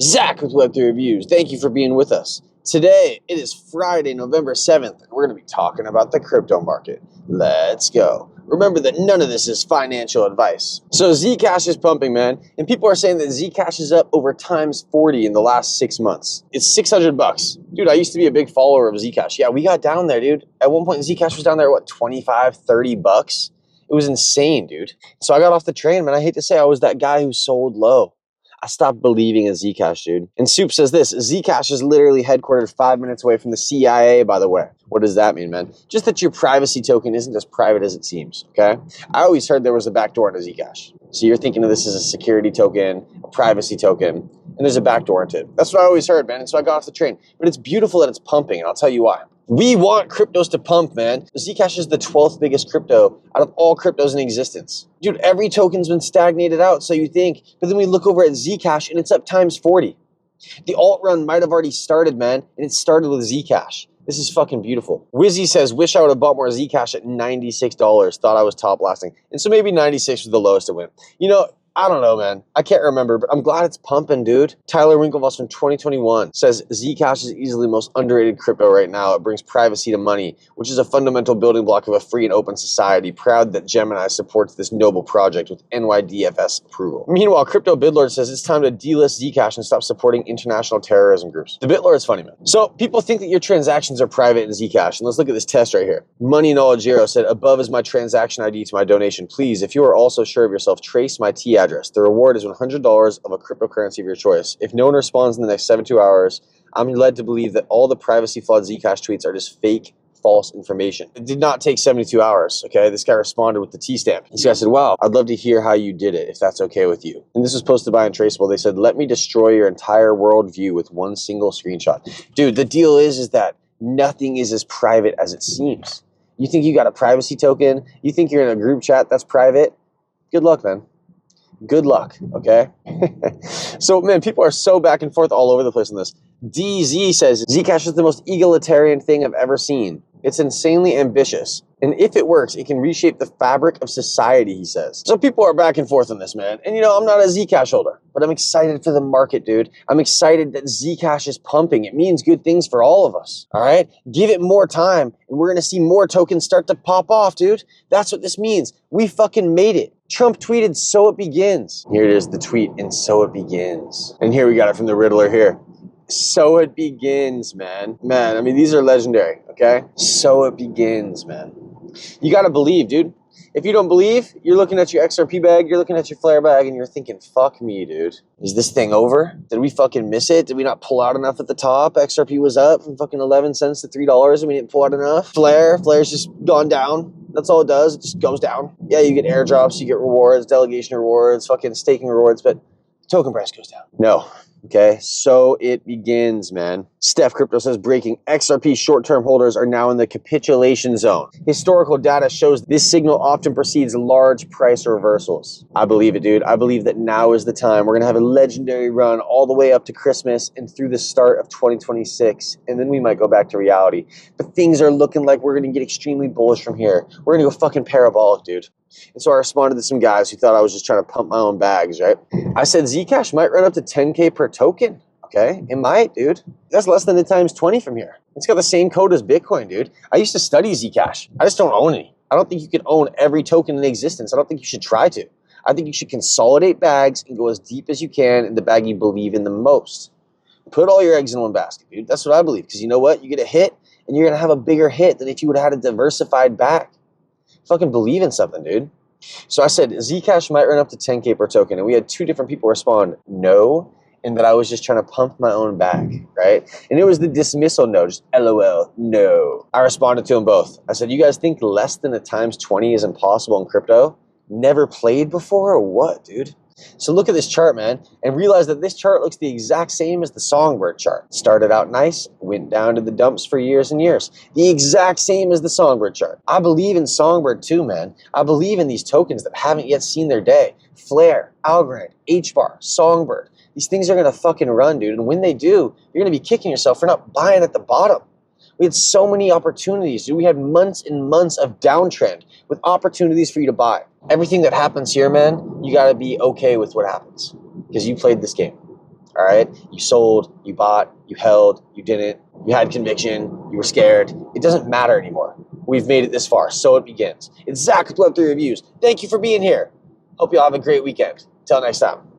Zach with Web3 Reviews. Thank you for being with us. Today, it is Friday, November 7th, and we're going to be talking about the crypto market. Let's go. Remember that none of this is financial advice. So Zcash is pumping, man, and people are saying that Zcash is up over times 40 in the last 6 months. It's $600. Dude, I used to be a big follower of Zcash. Yeah, we got down there, dude. At one point, Zcash was down there, what, 25, 30 bucks? It was insane, dude. So I got off the train, man. I hate to say I was that guy who sold low. I stopped believing in Zcash, dude. And Soup says this, Zcash is literally headquartered 5 minutes away from the CIA, by the way. What does that mean, man? Just that your privacy token isn't as private as it seems, okay? I always heard there was a backdoor into Zcash. So you're thinking of this as a security token, a privacy token, and there's a backdoor into it. That's what I always heard, man. And so I got off the train. But it's beautiful that it's pumping, and I'll tell you why. We want cryptos to pump, man. Zcash is the 12th biggest crypto out of all cryptos in existence. Dude, every token's been stagnated out, so you think. But then we look over at Zcash, and it's up times 40. The alt run might have already started, man, and it started with Zcash. This is fucking beautiful. Wizzy says, wish I would have bought more Zcash at $96. Thought I was top lasting. And so maybe 96 was the lowest it went. You know, I don't know, man. I can't remember, but I'm glad it's pumping, dude. Tyler Winklevoss from 2021 says Zcash is easily the most underrated crypto right now. It brings privacy to money, which is a fundamental building block of a free and open society. Proud that Gemini supports this noble project with NYDFS approval. Meanwhile, Crypto Bidlord says it's time to delist Zcash and stop supporting international terrorism groups. The Bitlord is funny, man. So people think that your transactions are private in Zcash. And let's look at this test right here. Money Knowledge Zero said, above is my transaction ID to my donation. Please, if you are also sure of yourself, trace my T address. The reward is $100 of a cryptocurrency of your choice. If no one responds in the next 72 hours, I'm led to believe that all the privacy flawed Zcash tweets are just fake, false information. It did not take 72 hours, okay? This guy responded with the T-stamp. This guy said, wow, I'd love to hear how you did it, if that's okay with you. And this was posted by Untraceable. They said, let me destroy your entire worldview with one single screenshot. Dude, the deal is that nothing is as private as it seems. You think you got a privacy token? You think you're in a group chat that's private? Good luck, man. Good luck, okay? So, man, people are so back and forth all over the place on this. DZ says, Zcash is the most egalitarian thing I've ever seen. It's insanely ambitious. And if it works, it can reshape the fabric of society, he says. So people are back and forth on this, man. And, you know, I'm not a Zcash holder, but I'm excited for the market, dude. I'm excited that Zcash is pumping. It means good things for all of us, all right? Give it more time, and we're going to see more tokens start to pop off, dude. That's what this means. We fucking made it. Trump tweeted, so it begins. Here it is, the tweet, and so it begins. And here we got it from the Riddler here. So it begins, man. Man, I mean, these are legendary, okay? So it begins, man. You got to believe, dude. If you don't believe, you're looking at your XRP bag, you're looking at your flare bag, and you're thinking, fuck me, dude. Is this thing over? Did we fucking miss it? Did we not pull out enough at the top? XRP was up from fucking 11 cents to $3, and we didn't pull out enough. Flare's just gone down. That's all it does. It just goes down. Yeah, you get airdrops, you get rewards, delegation rewards, fucking staking rewards, but token price goes down. No. Okay, so it begins, man. Steph Crypto says, breaking, XRP short-term holders are now in the capitulation zone. Historical data shows this signal often precedes large price reversals. I believe it, dude. I believe that now is the time. We're going to have a legendary run all the way up to Christmas and through the start of 2026, and then we might go back to reality. But things are looking like we're going to get extremely bullish from here. We're going to go fucking parabolic, dude. And so I responded to some guys who thought I was just trying to pump my own bags, right? I said Zcash might run up to 10K per token, okay? It might, dude. That's less than the times 20 from here. It's got the same code as Bitcoin, dude. I used to study Zcash. I just don't own any. I don't think you can own every token in existence. I don't think you should try to. I think you should consolidate bags and go as deep as you can in the bag you believe in the most. Put all your eggs in one basket, dude. That's what I believe. Because you know what? You get a hit, and you're going to have a bigger hit than if you would have had a diversified bag. Fucking believe in something, dude. So I said Zcash might run up to 10K per token, and we had two different people respond no, and that I was just trying to pump my own bag, right? And it was the dismissal no, just LOL, no. I responded to them both. I said, you guys think less than a times 20 is impossible in crypto? Never played before or what, dude? So look at this chart, man, and realize that this chart looks the exact same as the Songbird chart. Started out nice, went down to the dumps for years and years. The exact same as the Songbird chart. I believe in Songbird too, man. I believe in these tokens that haven't yet seen their day. Flare, Algorand, HBar, Songbird. These things are going to fucking run, dude, and when they do, you're going to be kicking yourself for not buying at the bottom. We had so many opportunities, dude. We had months and months of downtrend with opportunities for you to buy. Everything that happens here, man, you got to be okay with what happens because you played this game. All right? You sold, you bought, you held, you didn't, you had conviction, you were scared. It doesn't matter anymore. We've made it this far, so it begins. It's Zach with Web3 Reviews. Thank you for being here. Hope you all have a great weekend. Till next time.